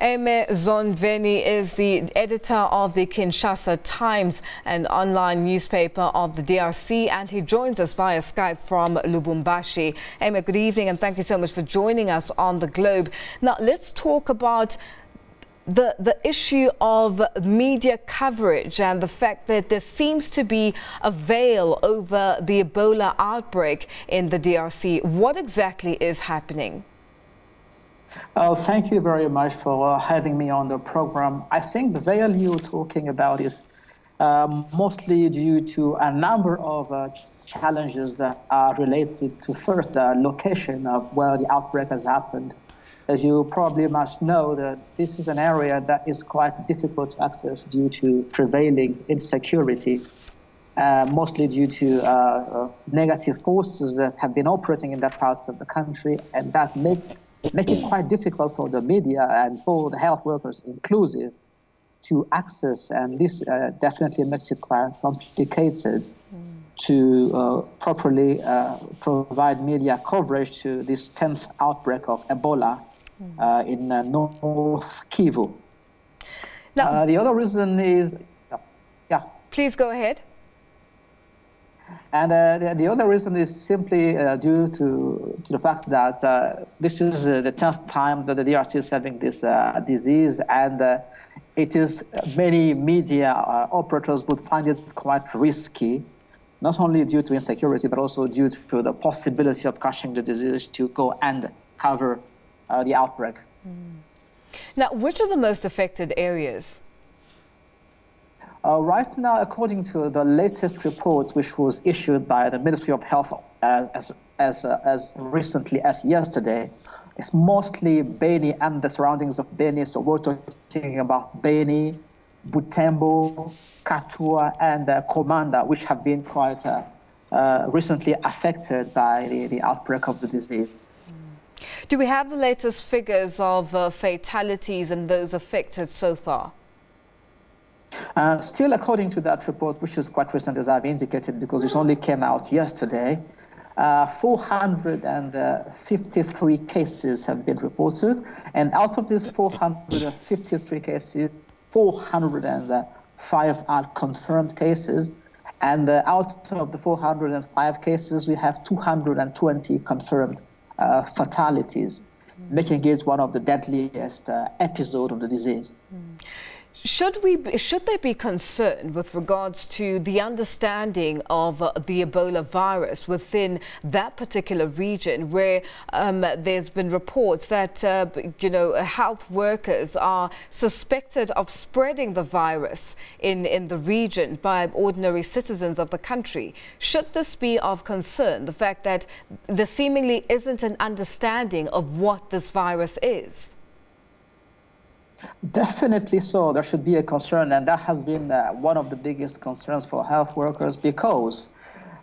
Aime Zomveni is the editor of the Kinshasa Times, an online newspaper of the DRC, and he joins us via Skype from Lubumbashi. Aime, good evening, and thank you so much for joining us on The Globe. Now, let's talk about the issue of media coverage and the fact that there seems to be a veil over the Ebola outbreak in the DRC. What exactly is happening? Thank you very much for having me on the program. I think the veil you're talking about is mostly due to a number of challenges that are related to, first, the location of where the outbreak has happened. As you probably must know, that this is an area that is quite difficult to access due to prevailing insecurity, mostly due to negative forces that have been operating in that part of the country, and that make it quite difficult for the media and for the health workers inclusive to access, and this definitely makes it quite complicated to properly provide media coverage to this 10th outbreak of Ebola in North Kivu. Now, the other reason is, Please go ahead. And the other reason is simply due to the fact that this is the 10th time that the DRC is having this disease, and it is many media operators would find it quite risky, not only due to insecurity, but also due to the possibility of catching the disease to go and cover the outbreak. Now, which are the most affected areas? Right now, according to the latest report, which was issued by the Ministry of Health as recently as yesterday, it's mostly Beni and the surroundings of Beni. So we're talking about Beni, Butembo, Katua, and Komanda, which have been quite recently affected by the outbreak of the disease. Do we have the latest figures of fatalities and those affected so far? Still, according to that report, which is quite recent, as I've indicated, because it only came out yesterday, 453 cases have been reported. And out of these 453 cases, 405 are confirmed cases. And out of the 405 cases, we have 220 confirmed fatalities, making it one of the deadliest episodes of the disease. Should there be concern with regards to the understanding of the Ebola virus within that particular region, where there's been reports that health workers are suspected of spreading the virus in the region by ordinary citizens of the country? Should this be of concern, the fact that there seemingly isn't an understanding of what this virus is? Definitely so. There should be a concern, and that has been one of the biggest concerns for health workers, because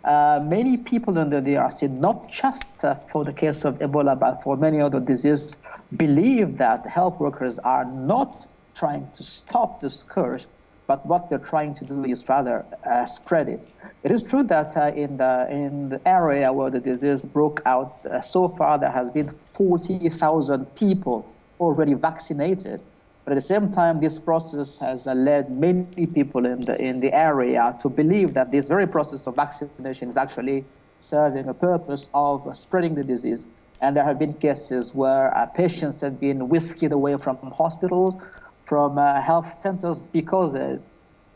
many people in the DRC, not just for the case of Ebola, but for many other diseases, believe that health workers are not trying to stop the scourge, but what they're trying to do is rather spread it. It is true that in the area where the disease broke out, so far there has been 40,000 people already vaccinated. But at the same time, this process has led many people in the area to believe that this very process of vaccination is actually serving a purpose of spreading the disease. And there have been cases where patients have been whisked away from hospitals, from health centers, because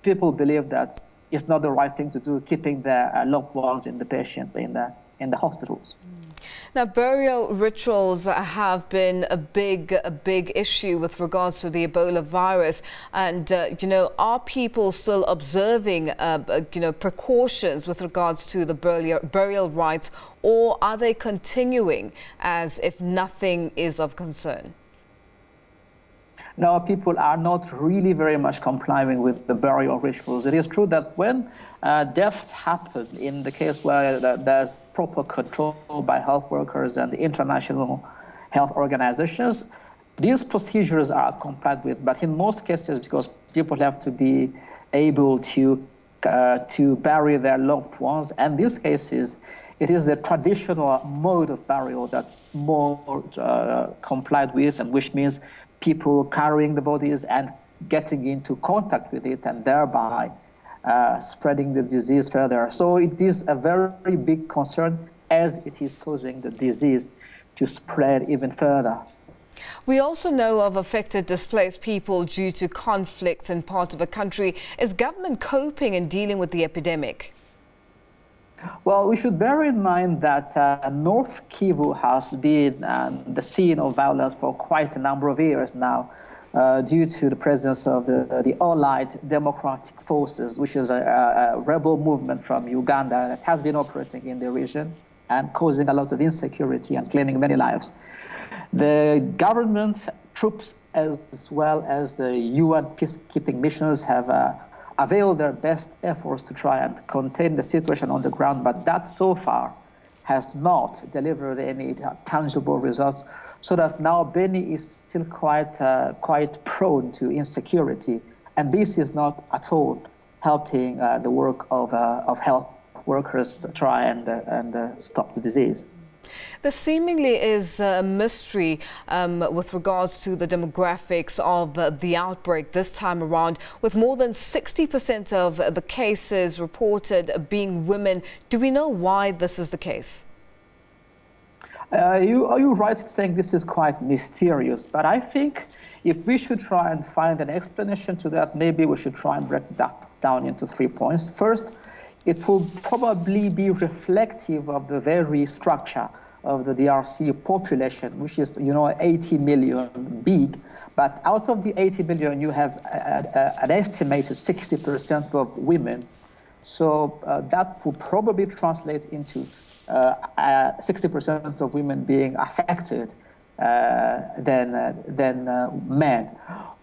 people believe that it's not the right thing to do, keeping their loved ones and the patients in the hospitals. Now, burial rituals have been a big issue with regards to the Ebola virus. And, are people still observing, precautions with regards to the burial rites, or are they continuing as if nothing is of concern? No, people are not really very much complying with the burial rituals. It is true that when deaths happen, in the case where there's proper control by health workers and the international health organizations, these procedures are complied with. But in most cases, because people have to be able to bury their loved ones, and in these cases, it is the traditional mode of burial that's more complied with, and which means people carrying the bodies and getting into contact with it and thereby spreading the disease further. So it is a very big concern as it is causing the disease to spread even further. We also know of affected displaced people due to conflicts in parts of the country. Is government coping and dealing with the epidemic? Well, we should bear in mind that North Kivu has been the scene of violence for quite a number of years now due to the presence of the Allied Democratic Forces, which is a rebel movement from Uganda that has been operating in the region and causing a lot of insecurity and claiming many lives. The government troops as well as the UN peacekeeping missions have availed their best efforts to try and contain the situation on the ground, but that so far has not delivered any tangible results, so that now Beni is still quite prone to insecurity, and this is not at all helping the work of health workers to try and stop the disease. There seemingly is a mystery with regards to the demographics of the outbreak this time around, with more than 60% of the cases reported being women. Do we know why this is the case? You're right in saying this is quite mysterious, but I think if we should try and find an explanation to that, maybe we should try and break that down into 3 points. First, it will probably be reflective of the very structure of the DRC population, which is, 80 million big. But out of the 80 million, you have an estimated 60% of women. So that will probably translate into 60% of women being affected than men.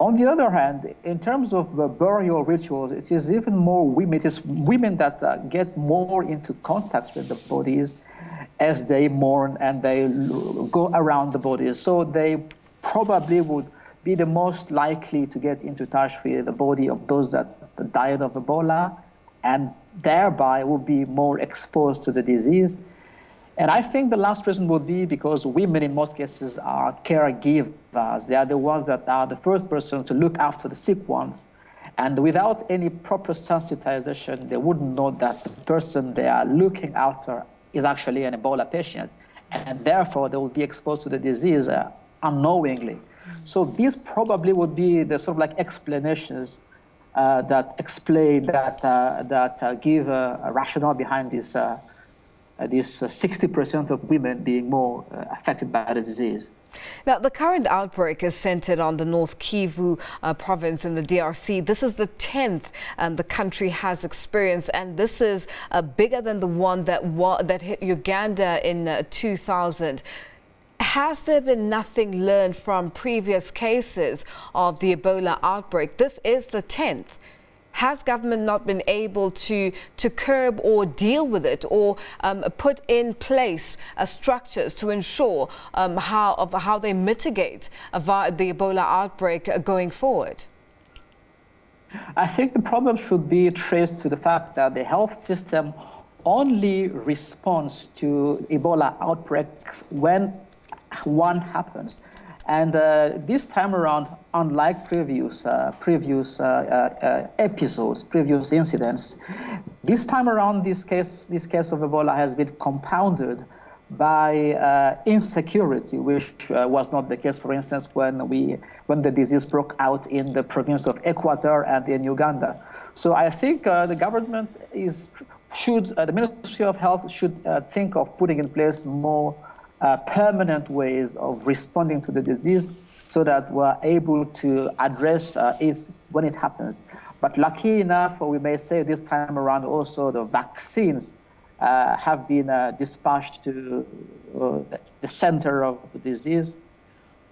On the other hand, in terms of the burial rituals, it is even more women. It is women that get more into contact with the bodies as they mourn and they go around the bodies. So they probably would be the most likely to get into touch with the body of those that died of Ebola, and thereby will be more exposed to the disease. And I think the last reason would be because women in most cases are caregivers. They are the ones that are the first person to look after the sick ones. And without any proper sensitization, they wouldn't know that the person they are looking after is actually an Ebola patient. And therefore, they will be exposed to the disease unknowingly. So these probably would be the sort of like explanations that explain, that give a rationale behind this 60% of women being more affected by the disease. Now, the current outbreak is centered on the North Kivu province in the DRC. This is the 10th the country has experienced, and this is bigger than the one that hit Uganda in 2000. Has there been nothing learned from previous cases of the Ebola outbreak? This is the 10th. Has government not been able to curb or deal with it, or put in place structures to ensure how they mitigate the Ebola outbreak going forward? I think the problem should be traced to the fact that the health system only responds to Ebola outbreaks when one happens. And this time around, unlike previous episodes, previous incidents, this time around, this case of Ebola has been compounded by insecurity, which was not the case, for instance, when the disease broke out in the province of Equator and in Uganda. So I think the government the Ministry of Health should think of putting in place more permanent ways of responding to the disease, so that we're able to address it when it happens. But lucky enough, we may say this time around also, the vaccines have been dispatched to the center of the disease.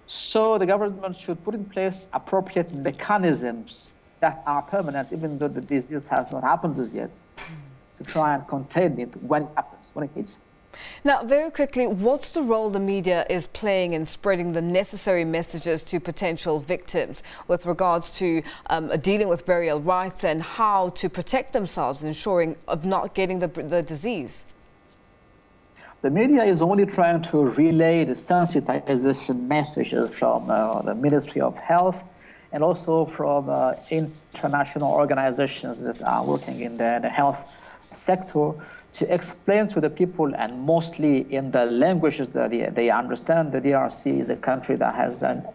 So the government should put in place appropriate mechanisms that are permanent, even though the disease has not happened as yet, to try and contain it when it happens, when it hits. Now, very quickly, what's the role the media is playing in spreading the necessary messages to potential victims with regards to dealing with burial rites and how to protect themselves, ensuring of not getting the disease? The media is only trying to relay the sensitization messages from the Ministry of Health and also from international organizations that are working in the health sector to explain to the people, and mostly in the languages that they understand. The DRC is a country that has an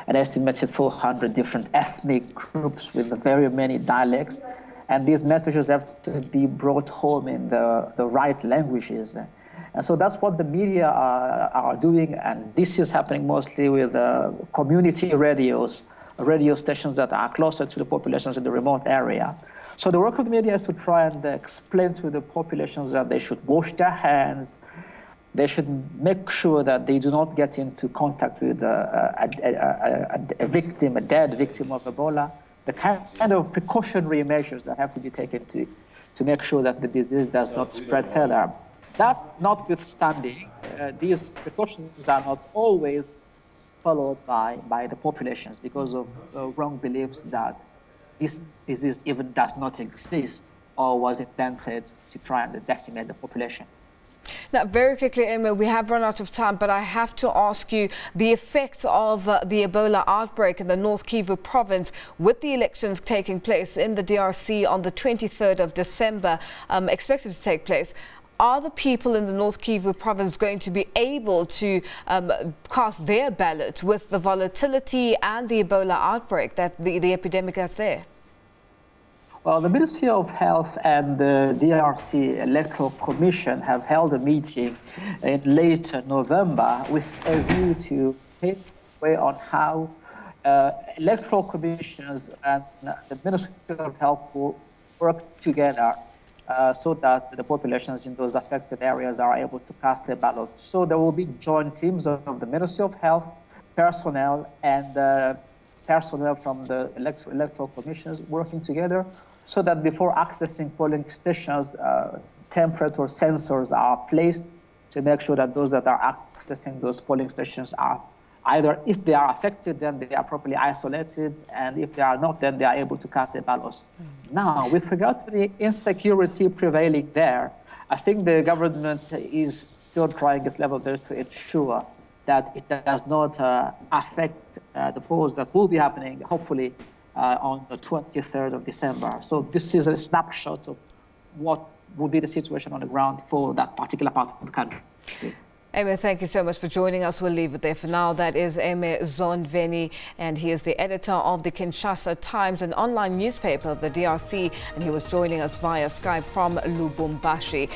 estimated 400 different ethnic groups with very many dialects, and these messages have to be brought home in the right languages. And so that's what the media are doing, and this is happening mostly with community radio stations that are closer to the populations in the remote area. So the work of the media is to try and explain to the populations that they should wash their hands, they should make sure that they do not get into contact with a dead victim of Ebola, the kind of precautionary measures that have to be taken to make sure that the disease does not spread further. That notwithstanding, these precautions are not always followed by the populations because of wrong beliefs that this disease even does not exist or was invented to try and decimate the population. Now, very quickly, Aime, we have run out of time, but I have to ask you the effect of the Ebola outbreak in the North Kivu province with the elections taking place in the DRC on the 23rd of December, expected to take place. Are the people in the North Kivu province going to be able to cast their ballot with the volatility and the Ebola outbreak, that the epidemic that's there? Well, the Ministry of Health and the DRC Electoral Commission have held a meeting in late November with a view to pave the way on how electoral commissions and the Ministry of Health will work together so that the populations in those affected areas are able to cast their ballot. So there will be joint teams of the Ministry of Health personnel and personnel from the electoral commissions working together so that before accessing polling stations, temperature sensors are placed to make sure that those that are accessing those polling stations are either, if they are affected, then they are properly isolated, and if they are not, then they are able to cast their ballots. Now, with regard to the insecurity prevailing there, I think the government is still trying its level best to ensure that it does not affect the polls that will be happening, hopefully, on the 23rd of December. So this is a snapshot of what will be the situation on the ground for that particular part of the country. Aime, thank you so much for joining us. We'll leave it there for now. That is Aime Zomveni, and he is the editor of the Kinshasa Times, an online newspaper of the DRC, and he was joining us via Skype from Lubumbashi.